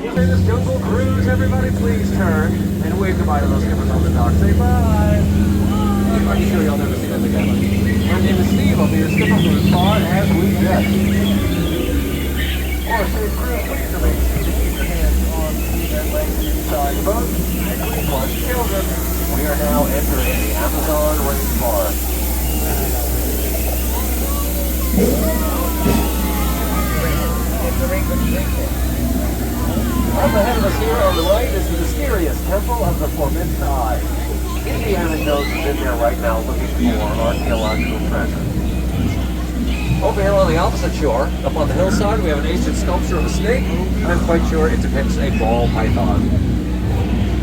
Famous jungle cruise, everybody please turn and wave goodbye to those skippers on the dock. Say bye. I'm sure y'all never see them again. My name is Steve. I'll be your skipper for as far as we get. For a safe cruise, please remain seated. Keep your hands on and legs inside the boat. And please watch children. We are now entering the Amazon rainforest. Up ahead of us here on the right is the mysterious Temple of the Forbidden Eye. Indiana Jones is in there right now looking for archaeological treasure. Over here on the opposite shore, up on the hillside, we have an ancient sculpture of a snake. I'm quite sure it depicts a ball python.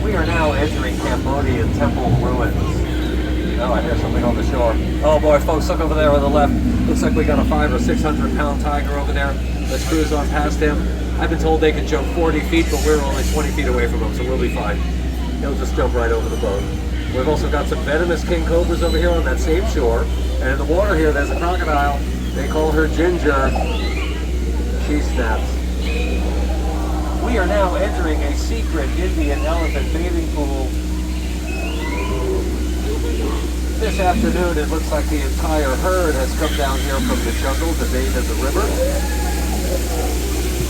We are now entering Cambodian temple ruins. Oh, I hear something on the shore. Oh boy, folks, look over there on the left. Looks like we got a 500 or 600 pound tiger over there. Let's cruise on past him. I've been told they can jump 40 feet, but we're only 20 feet away from him, so we'll be fine. He'll just jump right over the boat. We've also got some venomous king cobras over here on that same shore. And in the water here, there's a crocodile. They call her Ginger. She snaps. We are now entering a secret Indian elephant bathing pool. This afternoon, it looks like the entire herd has come down here from the jungle to bathe in the river.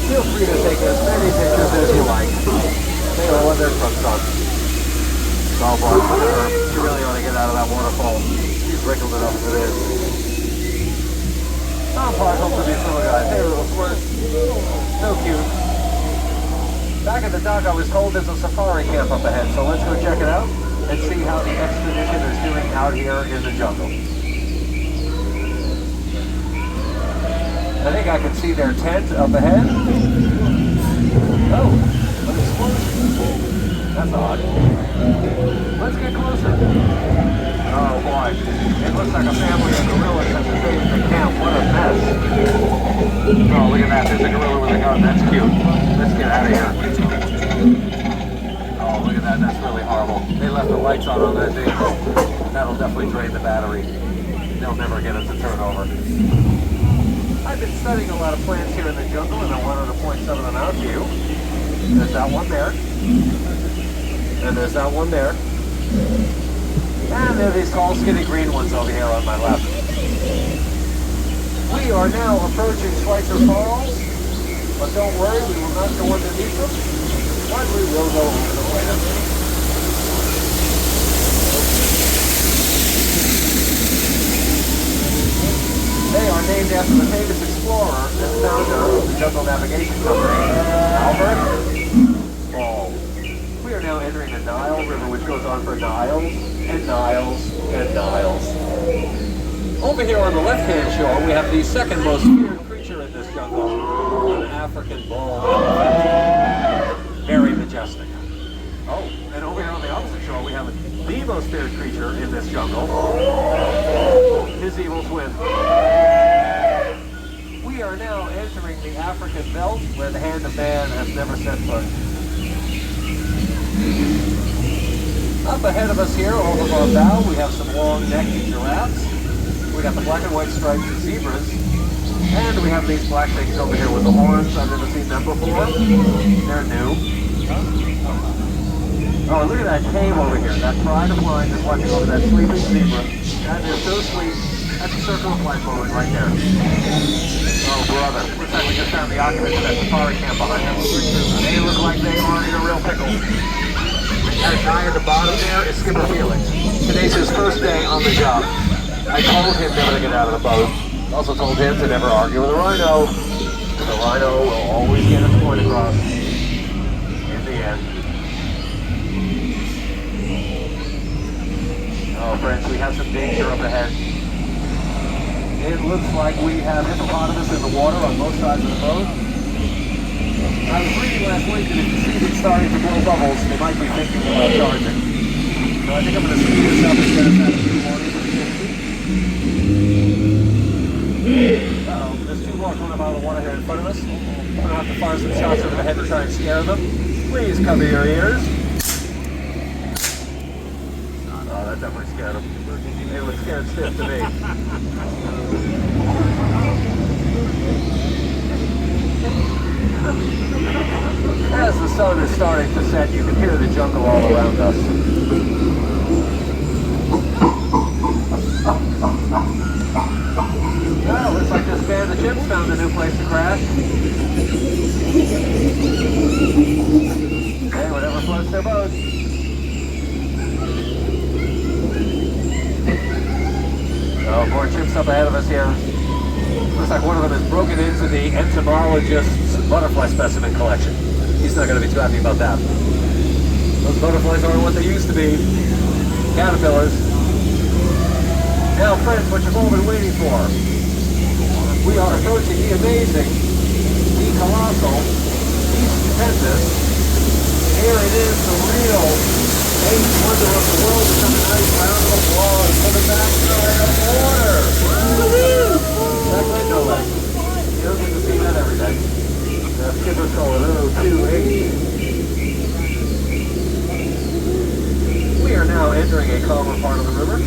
Feel free to take as many pictures as you like. They are on their front son. Oh boy, look at her. She really ought to get out of that waterfall. She's wrinkled it up as it is. Some parcels to these little guys. Hey, little squirt. So cute. Back at the dock, I was told there's a safari camp up ahead, so let's go check it out and see how the expedition is doing out here in the jungle. I think I can see their tent up ahead. Oh, an explosion. That's odd. Let's get closer. Oh boy, it looks like a family of gorillas has invaded the camp. What a mess. Oh, look at that. There's a gorilla with a gun. That's cute. Let's get out of here. Oh, look at that. That's really horrible. They left the lights on that vehicle. That'll definitely drain the battery. They'll never get it to turn over. I've been studying a lot of plants here in the jungle, and I wanted to point some of them out to you. There's that one there. And there's that one there. And there are these tall, skinny green ones over here on my left. We are now approaching Schweitzer Falls, but don't worry, we will not go underneath them, but we will go over them later. They are named after the famous explorer and founder of the Jungle Navigation Company, Albert Ball. We are now entering the Nile River, which goes on for miles and miles and miles. Over here on the left-hand shore, we have the second most feared creature in this jungle, an African bald elephant. Very majestic. Oh, and over here on the opposite shore, we have the most feared creature in this jungle, his evil twin. We are now entering the African belt, where the hand of man has never set foot. Up ahead of us here, over our bow, we have some long-necked giraffes. We got the black and white striped zebras. And we have these black things over here with the horns. I've never seen them before. They're new. Oh, look at that cave over here. That pride of line is watching over that sleeping zebra. That is so sweet. That's a circle of life moment right there. Oh, brother. Looks like we just found the occupants of that safari camp behind us. They look like they are in a real pickle. That guy at the bottom there is Skipper Felix. Today's his first day on the job. I told him never to get out of the boat. Also told him to never argue with a rhino. The rhino will always get its point across. In the end. Oh, friends, we have some danger up ahead. It looks like we have hippopotamus in the water on both sides of the boat. I was reading last week that if you see them starting to blow bubbles, they might be thinking about charging. So I think I'm going to speed this up and get us out of the water for safety. Uh-oh, there's two more coming up out of the water here in front of us. I'm going to have to fire some shots over the head to try and scare them. Please cover your ears. Oh, that definitely scared them. They look scared stiff to me. As the sun is starting to set, you can hear the jungle all around us. Well, looks like this band of chimps found a new place to crash. Hey, whatever floats their boat. Oh, more chimps up ahead of us here. Looks like one of them has broken into the entomologist's butterfly specimen collection. He's not going to be too happy about that. Those butterflies aren't what they used to be. Caterpillars. Now, friends, what you've all been waiting for. We are approaching the amazing, the colossal, the stupendous. Here it is, the real eighth wonder of the world. It's a nice round of applause for the backside of water. Woo-hoo! That's right, no less. You don't get to see that every day. Skippers call it 028. We are now entering a calmer part of the river.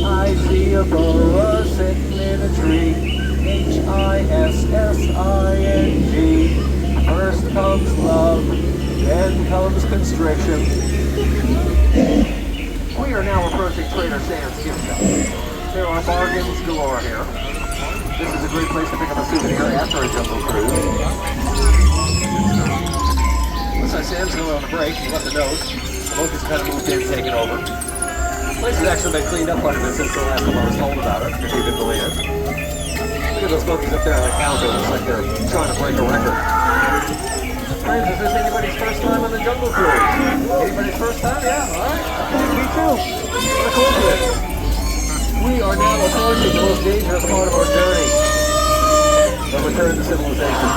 I see a boa sitting in a tree. H-I-S-S-I-N-G. First comes love, then comes constriction. We are now approaching Trader Sam's gift shop. There are bargains galore here. This is a great place to pick up a souvenir after a jungle cruise. Looks like Sam's going on a break. He left a note. The locals have kind of moved in, taken over. The place has actually been cleaned up quite a bit since the last time I was told about it, if you can believe it. Look at those monkeys up there like cows. It looks like they're trying to break a record. Friends, is this anybody's first time on the jungle cruise? Anybody's first time? Yeah, alright. Me too. What a coincidence. We are now approaching the most dangerous part of our journey. The return to civilization.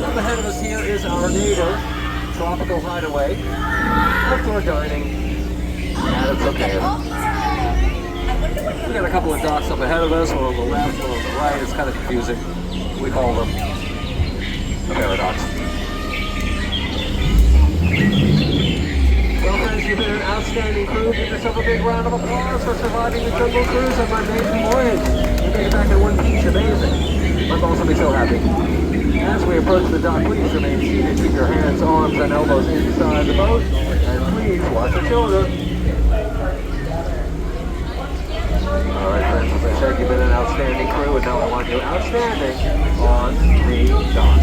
Up ahead of us here is our neighbor, Tropical Hideaway. Outdoor dining. And it's okay. We got a couple of docks up ahead of us, one on the left, one on the right. It's kind of confusing. We call them paradox. Well, friends, you've been an outstanding crew. Give yourself a big round of applause for surviving the jungle cruise on my maiden voyage. You make it back in one piece. Amazing. My boss will be so happy. As we approach the dock, please remain seated. Keep your hands, arms, and elbows inside the boat. And please watch the children. Alright, friends, as I said, you've been an outstanding crew, and now I want you outstanding on the dock.